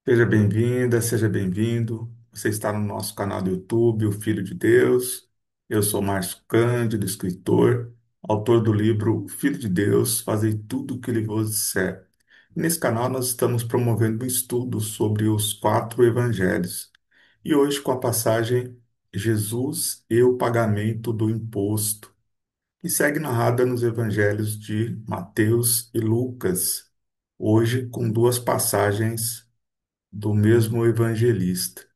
Seja bem-vinda, seja bem-vindo. Você está no nosso canal do YouTube, O Filho de Deus. Eu sou Márcio Cândido, escritor, autor do livro O Filho de Deus, Fazei tudo o que ele vos disser. Nesse canal nós estamos promovendo um estudo sobre os quatro evangelhos. E hoje com a passagem Jesus e o pagamento do imposto, que segue narrada nos evangelhos de Mateus e Lucas. Hoje com duas passagens do mesmo evangelista.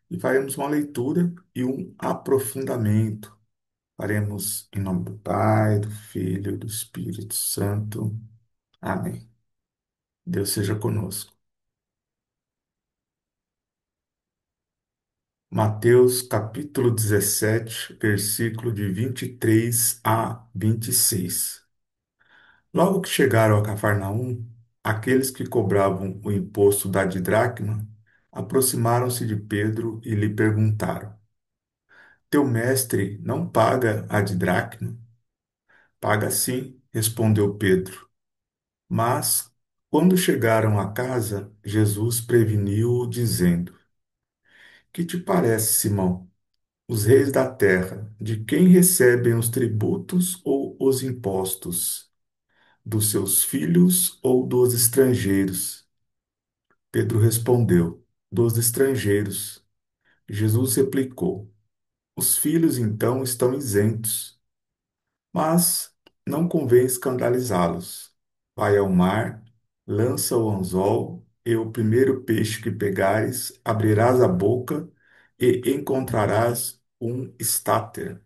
E faremos uma leitura e um aprofundamento. Faremos em nome do Pai, do Filho e do Espírito Santo. Amém. Deus seja conosco. Mateus capítulo 17, versículo de 23 a 26. Logo que chegaram a Cafarnaum, aqueles que cobravam o imposto da didracma aproximaram-se de Pedro e lhe perguntaram: Teu mestre não paga a didracma? Paga sim, respondeu Pedro. Mas, quando chegaram à casa, Jesus preveniu-o, dizendo: Que te parece, Simão? Os reis da terra, de quem recebem os tributos ou os impostos? Dos seus filhos ou dos estrangeiros? Pedro respondeu: Dos estrangeiros. Jesus replicou: Os filhos então estão isentos. Mas não convém escandalizá-los. Vai ao mar, lança o anzol, e o primeiro peixe que pegares, abrirás a boca e encontrarás um estáter.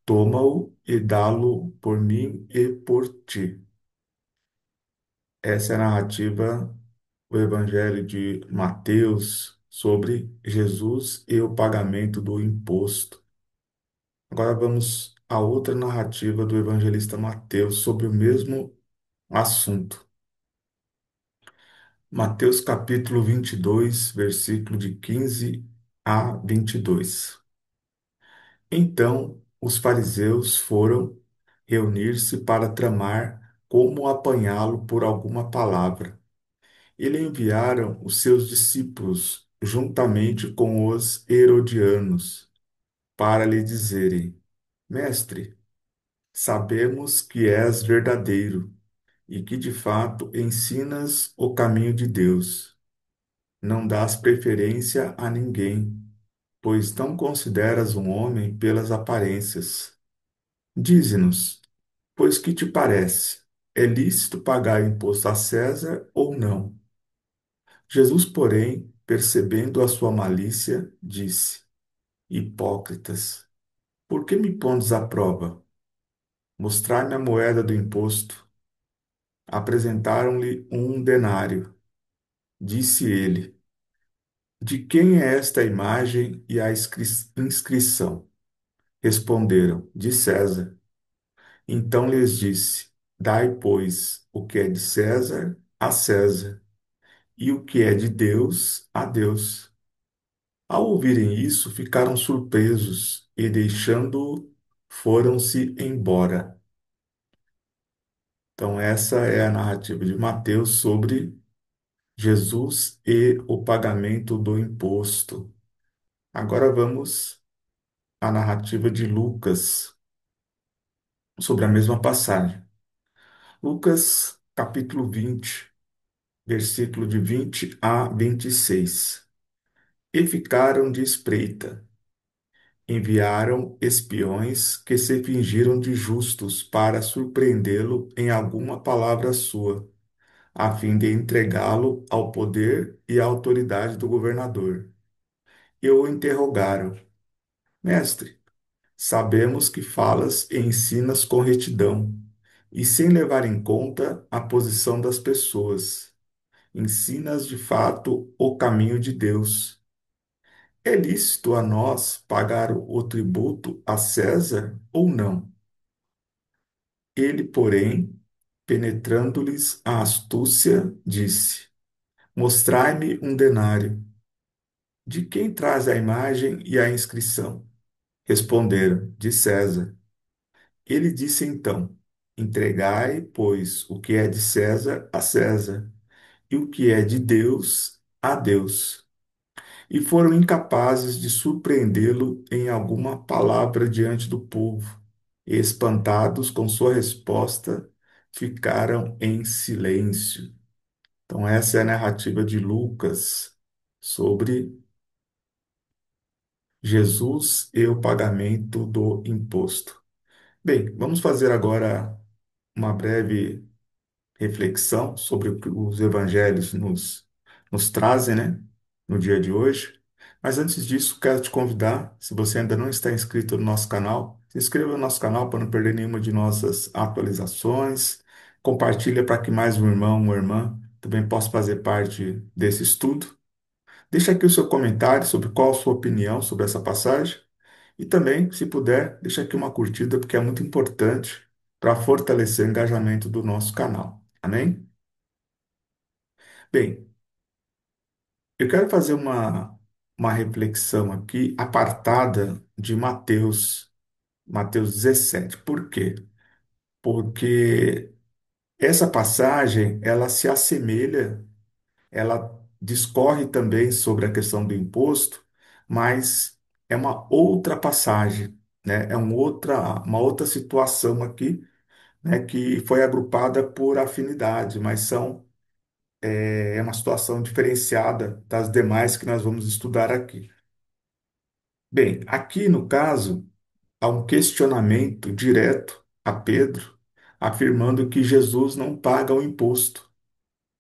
Toma-o e dá-lo por mim e por ti. Essa é a narrativa do Evangelho de Mateus sobre Jesus e o pagamento do imposto. Agora vamos a outra narrativa do evangelista Mateus sobre o mesmo assunto. Mateus capítulo 22, versículo de 15 a 22. Então os fariseus foram reunir-se para tramar como apanhá-lo por alguma palavra. E lhe enviaram os seus discípulos juntamente com os herodianos para lhe dizerem: Mestre, sabemos que és verdadeiro e que de fato ensinas o caminho de Deus. Não dás preferência a ninguém, pois não consideras um homem pelas aparências. Dize-nos, pois que te parece? É lícito pagar imposto a César ou não? Jesus, porém, percebendo a sua malícia, disse: Hipócritas, por que me pondes à prova? Mostrai-me a moeda do imposto. Apresentaram-lhe um denário. Disse ele: De quem é esta imagem e a inscrição? Responderam: De César. Então lhes disse: Dai, pois, o que é de César a César, e o que é de Deus a Deus. Ao ouvirem isso, ficaram surpresos e, deixando-o, foram-se embora. Então, essa é a narrativa de Mateus sobre Jesus e o pagamento do imposto. Agora vamos à narrativa de Lucas sobre a mesma passagem. Lucas, capítulo 20, versículo de 20 a 26. E ficaram de espreita. Enviaram espiões que se fingiram de justos para surpreendê-lo em alguma palavra sua, a fim de entregá-lo ao poder e à autoridade do governador. E o interrogaram: Mestre, sabemos que falas e ensinas com retidão, e sem levar em conta a posição das pessoas. Ensinas de fato o caminho de Deus. É lícito a nós pagar o tributo a César ou não? Ele, porém, penetrando-lhes a astúcia, disse: Mostrai-me um denário. De quem traz a imagem e a inscrição? Responderam: De César. Ele disse então: Entregai, pois, o que é de César a César, e o que é de Deus a Deus e foram incapazes de surpreendê-lo em alguma palavra diante do povo. E, espantados com sua resposta, ficaram em silêncio. Então, essa é a narrativa de Lucas sobre Jesus e o pagamento do imposto. Bem, vamos fazer agora uma breve reflexão sobre o que os evangelhos nos trazem, né, no dia de hoje. Mas antes disso, quero te convidar, se você ainda não está inscrito no nosso canal, se inscreva no nosso canal para não perder nenhuma de nossas atualizações. Compartilha para que mais um irmão, uma irmã também possa fazer parte desse estudo. Deixa aqui o seu comentário sobre qual a sua opinião sobre essa passagem. E também, se puder, deixa aqui uma curtida, porque é muito importante para fortalecer o engajamento do nosso canal. Amém? Bem, eu quero fazer uma reflexão aqui apartada de Mateus 17. Por quê? Porque essa passagem, ela se assemelha, ela discorre também sobre a questão do imposto, mas é uma outra passagem, né? Uma outra situação aqui, né, que foi agrupada por afinidade, mas é uma situação diferenciada das demais que nós vamos estudar aqui. Bem, aqui no caso, há um questionamento direto a Pedro, afirmando que Jesus não paga o imposto,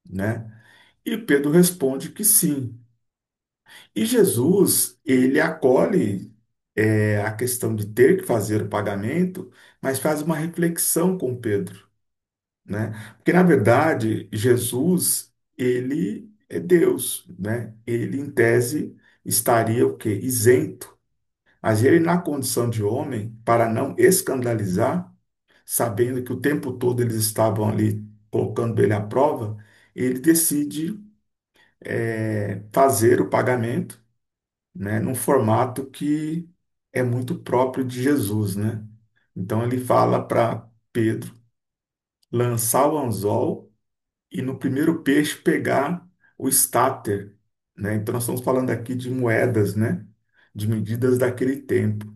né? E Pedro responde que sim. E Jesus, ele acolhe a questão de ter que fazer o pagamento, mas faz uma reflexão com Pedro, né? Porque na verdade Jesus, ele é Deus, né? Ele em tese estaria o quê? Isento. Mas ele na condição de homem, para não escandalizar, sabendo que o tempo todo eles estavam ali colocando ele à prova, ele decide fazer o pagamento, né, num formato que é muito próprio de Jesus, né? Então ele fala para Pedro lançar o anzol e no primeiro peixe pegar o estáter, né? Então nós estamos falando aqui de moedas, né? De medidas daquele tempo.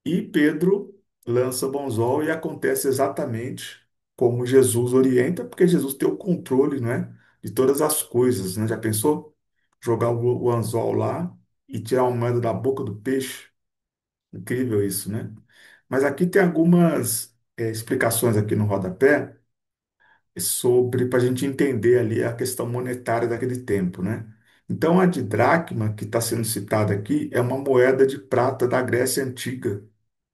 E Pedro lança o anzol e acontece exatamente como Jesus orienta, porque Jesus tem o controle, né? De todas as coisas, né? Já pensou? Jogar o anzol lá e tirar uma moeda da boca do peixe? Incrível isso, né? Mas aqui tem algumas explicações aqui no rodapé sobre para a gente entender ali a questão monetária daquele tempo, né? Então, a de dracma, que está sendo citada aqui, é uma moeda de prata da Grécia Antiga,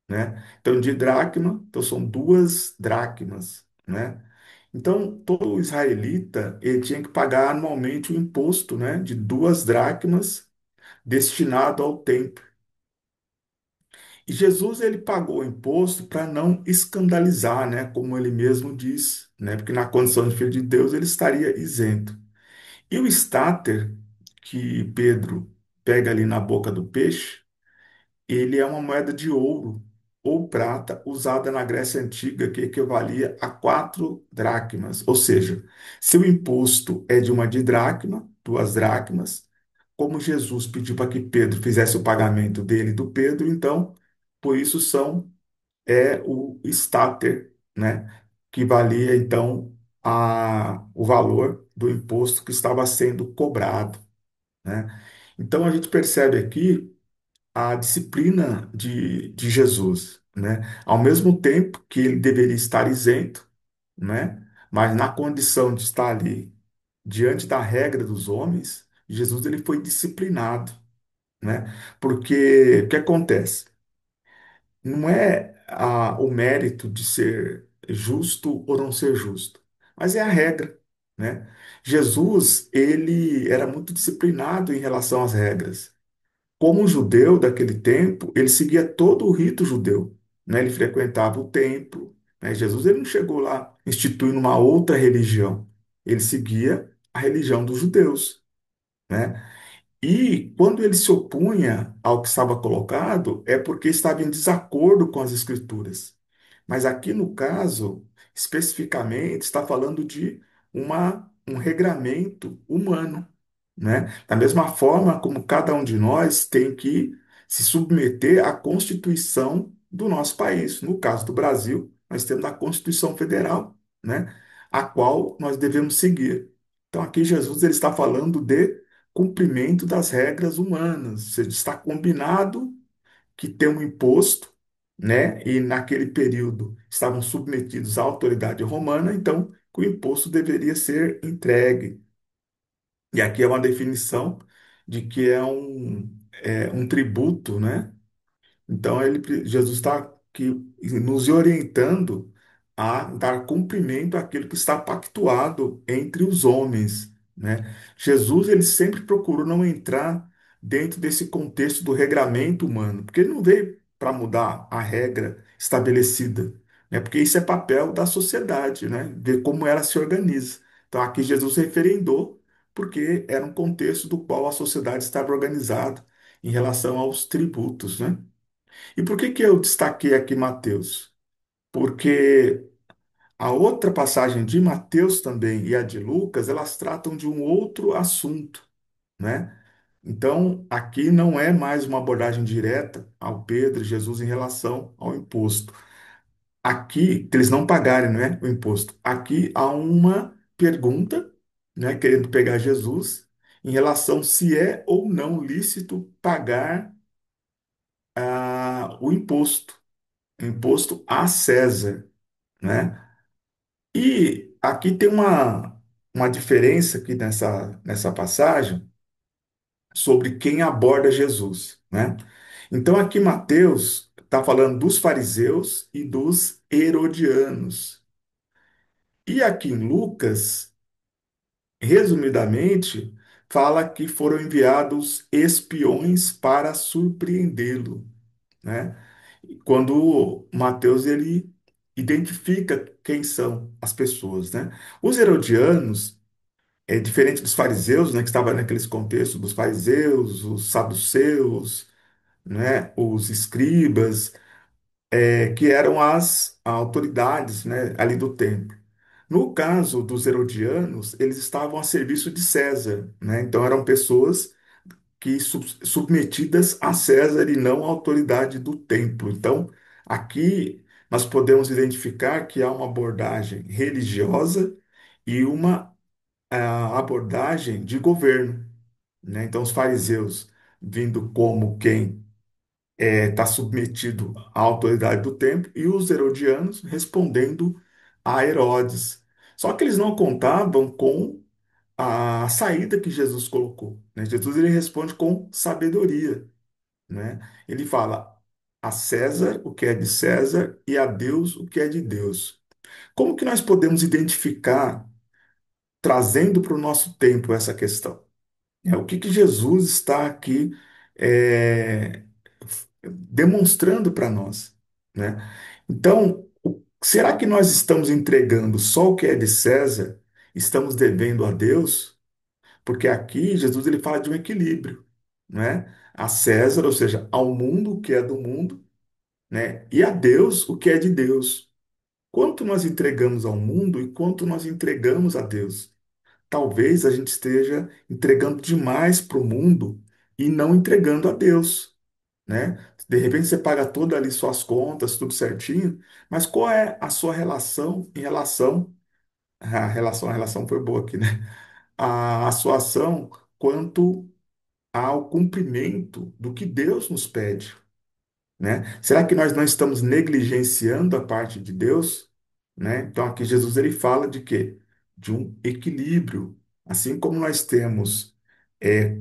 né? Então, de dracma, então são duas dracmas, né? Então, todo israelita, ele tinha que pagar anualmente o imposto, né, de duas dracmas destinado ao templo. E Jesus ele pagou o imposto para não escandalizar, né, como ele mesmo diz, né, porque na condição de filho de Deus ele estaria isento. E o estáter que Pedro pega ali na boca do peixe, ele é uma moeda de ouro ou prata usada na Grécia Antiga que equivalia a 4 dracmas. Ou seja, se o imposto é de uma didracma, 2 dracmas, como Jesus pediu para que Pedro fizesse o pagamento dele e do Pedro, então, por isso é o estáter, né, que valia então o valor do imposto que estava sendo cobrado, né? Então a gente percebe aqui a disciplina de Jesus, né? Ao mesmo tempo que ele deveria estar isento, né? Mas na condição de estar ali diante da regra dos homens, Jesus ele foi disciplinado, né? Porque o que acontece? Não é o mérito de ser justo ou não ser justo, mas é a regra, né? Jesus, ele era muito disciplinado em relação às regras. Como judeu daquele tempo, ele seguia todo o rito judeu, né? Ele frequentava o templo, né? Jesus ele não chegou lá instituindo uma outra religião. Ele seguia a religião dos judeus, né? E quando ele se opunha ao que estava colocado, é porque estava em desacordo com as escrituras. Mas aqui no caso, especificamente, está falando de um regramento humano, né? Da mesma forma como cada um de nós tem que se submeter à Constituição do nosso país. No caso do Brasil, nós temos a Constituição Federal, né? A qual nós devemos seguir. Então, aqui Jesus ele está falando de cumprimento das regras humanas, ou seja, está combinado que tem um imposto, né? E naquele período estavam submetidos à autoridade romana, então que o imposto deveria ser entregue. E aqui é uma definição de que é um tributo, né? Então, Jesus está aqui nos orientando a dar cumprimento àquilo que está pactuado entre os homens, né? Jesus, ele sempre procurou não entrar dentro desse contexto do regramento humano, porque ele não veio para mudar a regra estabelecida, né? Porque isso é papel da sociedade, né? Ver como ela se organiza. Então, aqui Jesus referendou, porque era um contexto do qual a sociedade estava organizada em relação aos tributos, né? E por que que eu destaquei aqui Mateus? Porque a outra passagem de Mateus também e a de Lucas, elas tratam de um outro assunto, né? Então, aqui não é mais uma abordagem direta ao Pedro e Jesus em relação ao imposto. Aqui, que eles não pagarem, né, o imposto. Aqui há uma pergunta, né, querendo pegar Jesus em relação se é ou não lícito pagar o imposto a César, né? E aqui tem uma diferença aqui nessa passagem sobre quem aborda Jesus, né? Então aqui Mateus está falando dos fariseus e dos herodianos. E aqui em Lucas, resumidamente, fala que foram enviados espiões para surpreendê-lo, né? Quando Mateus ele identifica quem são as pessoas, né? Os herodianos é diferente dos fariseus, né, que estava naqueles contextos dos fariseus, os saduceus, né, os escribas, que eram as autoridades, né, ali do templo. No caso dos herodianos, eles estavam a serviço de César, né? Então eram pessoas que submetidas a César e não à autoridade do templo. Então, aqui nós podemos identificar que há uma abordagem religiosa e uma abordagem de governo, né? Então, os fariseus vindo como quem está submetido à autoridade do templo e os herodianos respondendo a Herodes. Só que eles não contavam com a saída que Jesus colocou, né? Jesus ele responde com sabedoria, né? Ele fala a César o que é de César e a Deus o que é de Deus. Como que nós podemos identificar, trazendo para o nosso tempo essa questão? O que que Jesus está aqui é, demonstrando para nós, né? Então, será que nós estamos entregando só o que é de César, estamos devendo a Deus? Porque aqui Jesus ele fala de um equilíbrio, né? A César, ou seja, ao mundo o que é do mundo, né? E a Deus o que é de Deus. Quanto nós entregamos ao mundo e quanto nós entregamos a Deus? Talvez a gente esteja entregando demais para o mundo e não entregando a Deus, né? De repente você paga todas ali suas contas, tudo certinho, mas qual é a sua relação em relação a relação foi boa aqui, né? A sua ação quanto ao cumprimento do que Deus nos pede, né? Será que nós não estamos negligenciando a parte de Deus, né? Então aqui Jesus ele fala de quê? De um equilíbrio. Assim como nós temos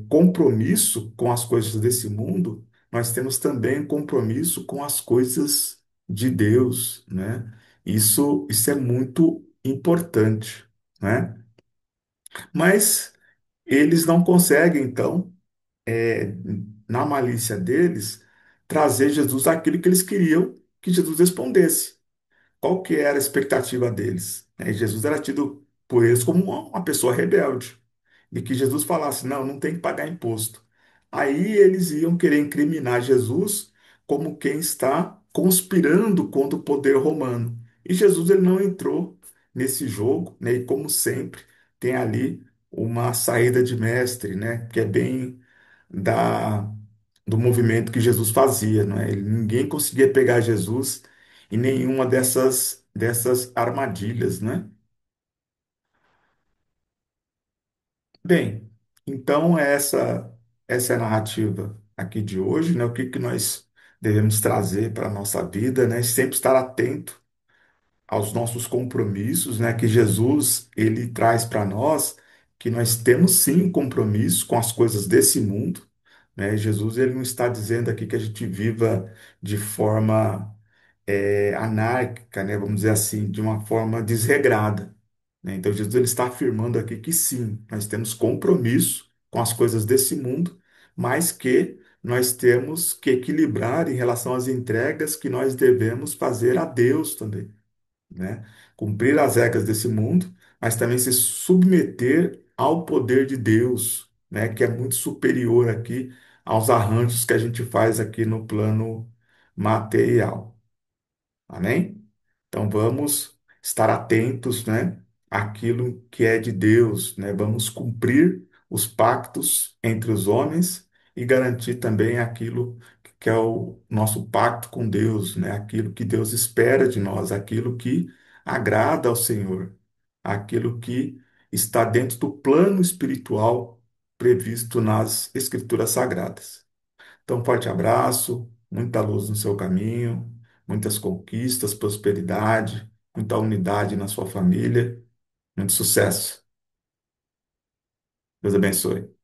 compromisso com as coisas desse mundo, nós temos também compromisso com as coisas de Deus, né? Isso é muito importante, né? Mas eles não conseguem, então, é, na malícia deles, trazer Jesus aquilo que eles queriam que Jesus respondesse. Qual que era a expectativa deles? Jesus era tido por eles como uma pessoa rebelde, e que Jesus falasse, não, não tem que pagar imposto. Aí eles iam querer incriminar Jesus como quem está conspirando contra o poder romano. E Jesus ele não entrou nesse jogo, né? E como sempre, tem ali uma saída de mestre, né? Que é bem da, do movimento que Jesus fazia, não é? Ninguém conseguia pegar Jesus em nenhuma dessas armadilhas, né? Bem, então essa é a narrativa aqui de hoje, né? O que que nós devemos trazer para a nossa vida, né? Sempre estar atento aos nossos compromissos, né? Que Jesus ele traz para nós que nós temos sim um compromisso com as coisas desse mundo, né? Jesus ele não está dizendo aqui que a gente viva de forma anárquica, né? Vamos dizer assim, de uma forma desregrada, né? Então Jesus ele está afirmando aqui que sim, nós temos compromisso com as coisas desse mundo, mas que nós temos que equilibrar em relação às entregas que nós devemos fazer a Deus também, né? Cumprir as regras desse mundo, mas também se submeter ao poder de Deus, né? Que é muito superior aqui aos arranjos que a gente faz aqui no plano material. Amém? Então vamos estar atentos, né, àquilo que é de Deus, né? Vamos cumprir os pactos entre os homens e garantir também aquilo que é o nosso pacto com Deus, né? Aquilo que Deus espera de nós, aquilo que agrada ao Senhor, aquilo que está dentro do plano espiritual previsto nas Escrituras Sagradas. Então, um forte abraço, muita luz no seu caminho, muitas conquistas, prosperidade, muita unidade na sua família, muito sucesso. Deus abençoe.